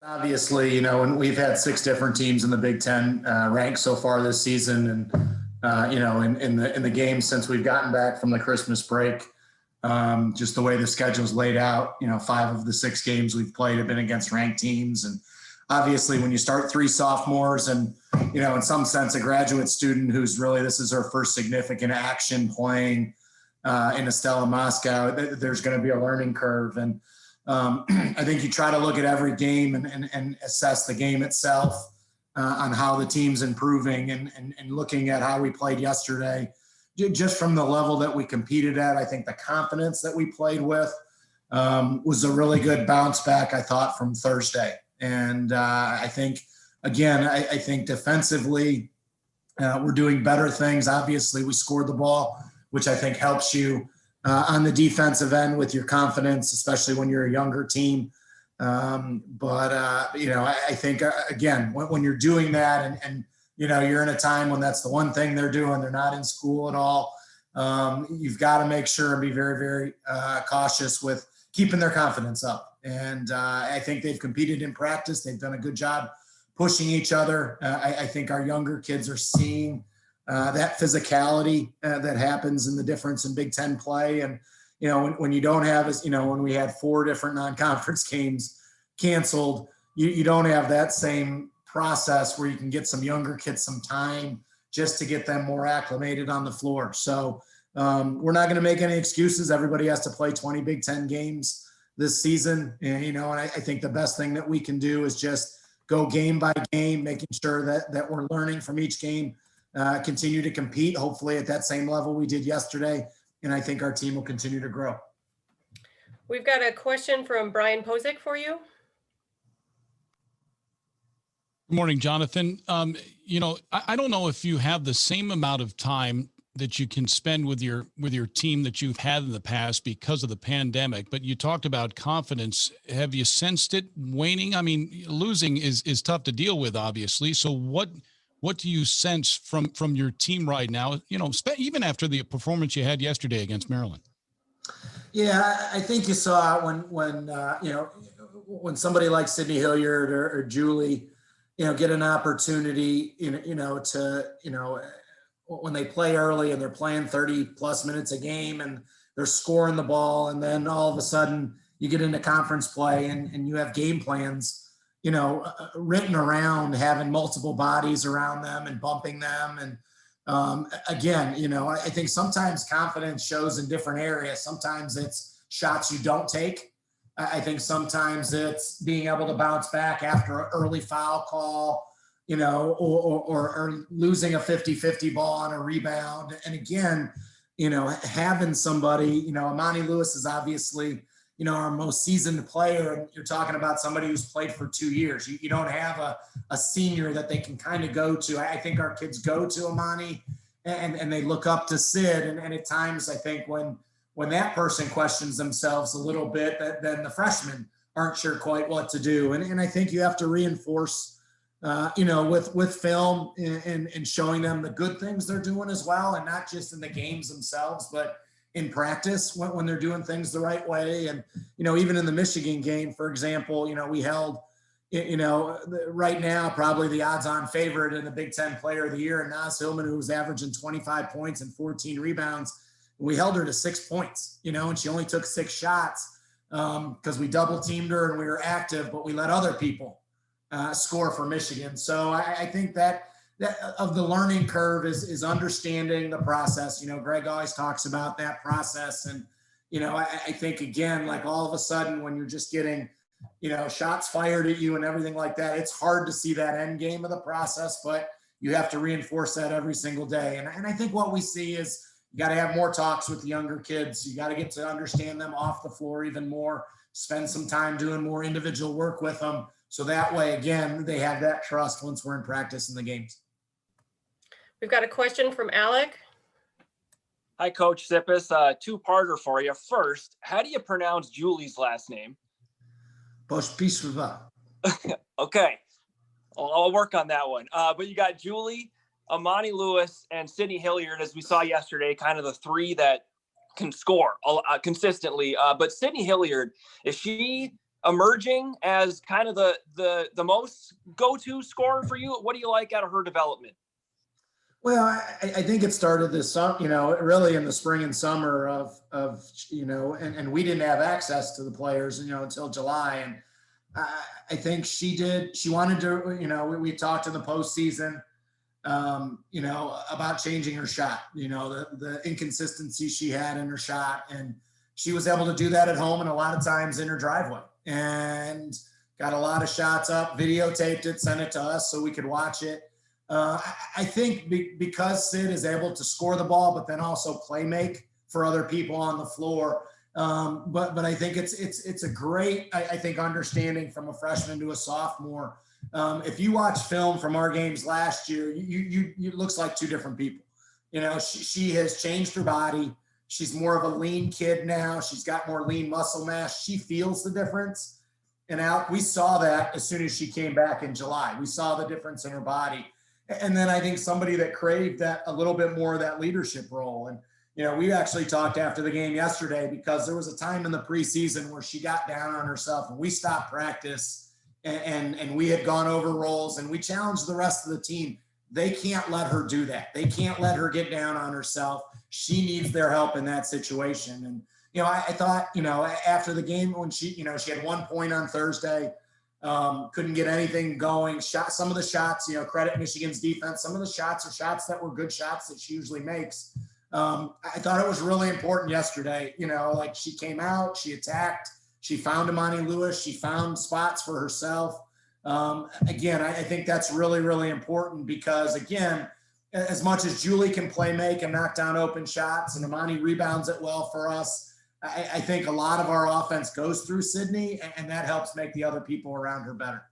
Obviously, and we've had 6 different teams in the Big Ten ranked so far this season, and in the game since we've gotten back from the Christmas break, just the way the schedule's laid out, 5 of the 6 games we've played have been against ranked teams, and obviously when you start 3 sophomores and in some sense a graduate student who's really this is her first significant action playing in Estella Moscow, there's going to be a learning curve, and I think you try to look at every game and assess the game itself on how the team's improving and looking at how we played yesterday. Just from the level that we competed at, I think the confidence that we played with was a really good bounce back, I thought, from Thursday. And I think, again, I think defensively we're doing better things. Obviously, we scored the ball, which I think helps you on the defensive end with your confidence, especially when you're a younger team. I think, again, when you're doing that and you're in a time when that's the one thing they're doing, they're not in school at all. You've got to make sure and be very, very cautious with keeping their confidence up. And I think they've competed in practice. They've done a good job pushing each other. I think our younger kids are seeing that physicality that happens in the difference in Big Ten play. And, when you don't have, when we had 4 different non-conference games canceled, you don't have that same process where you can get some younger kids some time just to get them more acclimated on the floor. So we're not going to make any excuses. Everybody has to play 20 Big Ten games this season. And I think the best thing that we can do is just go game by game, making sure that we're learning from each game, continue to compete, hopefully at that same level we did yesterday. And I think our team will continue to grow. We've got a question from Brian Posick for you. Good morning, Jonathan. I don't know if you have the same amount of time that you can spend with your team that you've had in the past because of the pandemic, but you talked about confidence. Have you sensed it waning? I mean, losing is tough to deal with, obviously. So what do you sense from your team right now, even after the performance you had yesterday against Maryland? Yeah, I think you saw when somebody like Sydney Hilliard or Julie, get an opportunity, when they play early and they're playing 30 plus minutes a game and they're scoring the ball. And then all of a sudden you get into conference play and you have game plans, written around having multiple bodies around them and bumping them. And again, I think sometimes confidence shows in different areas. Sometimes it's shots you don't take. I think sometimes it's being able to bounce back after an early foul call, or losing a 50-50 ball on a rebound. And again, having somebody, Amani Lewis is obviously, our most seasoned player. And you're talking about somebody who's played for 2 years. You don't have a senior that they can kind of go to. I think our kids go to Amani and they look up to Sid. And at times I think when that person questions themselves a little bit, then the freshmen aren't sure quite what to do. And I think you have to reinforce, with film and showing them the good things they're doing as well. And not just in the games themselves, but in practice when they're doing things the right way. And, even in the Michigan game, for example, we held, right now, probably the odds-on favorite in the Big Ten Player of the Year, and Naz Hillman, who was averaging 25 points and 14 rebounds. We held her to 6 points, and she only took 6 shots because we double teamed her and we were active, but we let other people score for Michigan. So I think that of the learning curve is understanding the process. Greg always talks about that process. And, I think, again, like all of a sudden when you're just getting, shots fired at you and everything like that, it's hard to see that end game of the process, but you have to reinforce that every single day. And I think what we see is you got to have more talks with the younger kids. You got to get to understand them off the floor even more, spend some time doing more individual work with them. So that way, again, they have that trust once we're in practice in the games. We've got a question from Alec. Hi, Coach Tsipis. Two-parter for you. First, how do you pronounce Julie's last name? Pospislava. Okay. I'll work on that one. But you got Julie, Amani Lewis, and Sydney Hilliard, as we saw yesterday, kind of the 3 that can score consistently. But Sydney Hilliard, is she emerging as kind of the most go-to scorer for you? What do you like out of her development? Well, I think it started this summer, really in the spring and summer of and we didn't have access to the players, until July. And I think she wanted to, we talked in the postseason, about changing her shot, the inconsistency she had in her shot. And she was able to do that at home and a lot of times in her driveway, and got a lot of shots up, videotaped it, sent it to us so we could watch it. I think because Sid is able to score the ball, but then also play make for other people on the floor. But I think it's a great, I think, understanding from a freshman to a sophomore. If you watch film from our games last year, it looks like two different people. She has changed her body. She's more of a lean kid now. She's got more lean muscle mass. She feels the difference. And we saw that as soon as she came back in July. We saw the difference in her body. And then I think somebody that craved that a little bit more of that leadership role. And, we actually talked after the game yesterday because there was a time in the preseason where she got down on herself and we stopped practice and we had gone over roles and we challenged the rest of the team. They can't let her do that. They can't let her get down on herself. She needs their help in that situation. And, I thought, after the game when she had 1 point on Thursday, couldn't get anything going. Some of the shots, credit Michigan's defense. Some of the shots are shots that were good shots that she usually makes. I thought it was really important yesterday. Like she came out, she attacked, she found Imani Lewis, she found spots for herself. Again, I think that's really, really important because, again, as much as Julie can play make and knock down open shots and Imani rebounds it well for us, I think a lot of our offense goes through Sydney, and that helps make the other people around her better.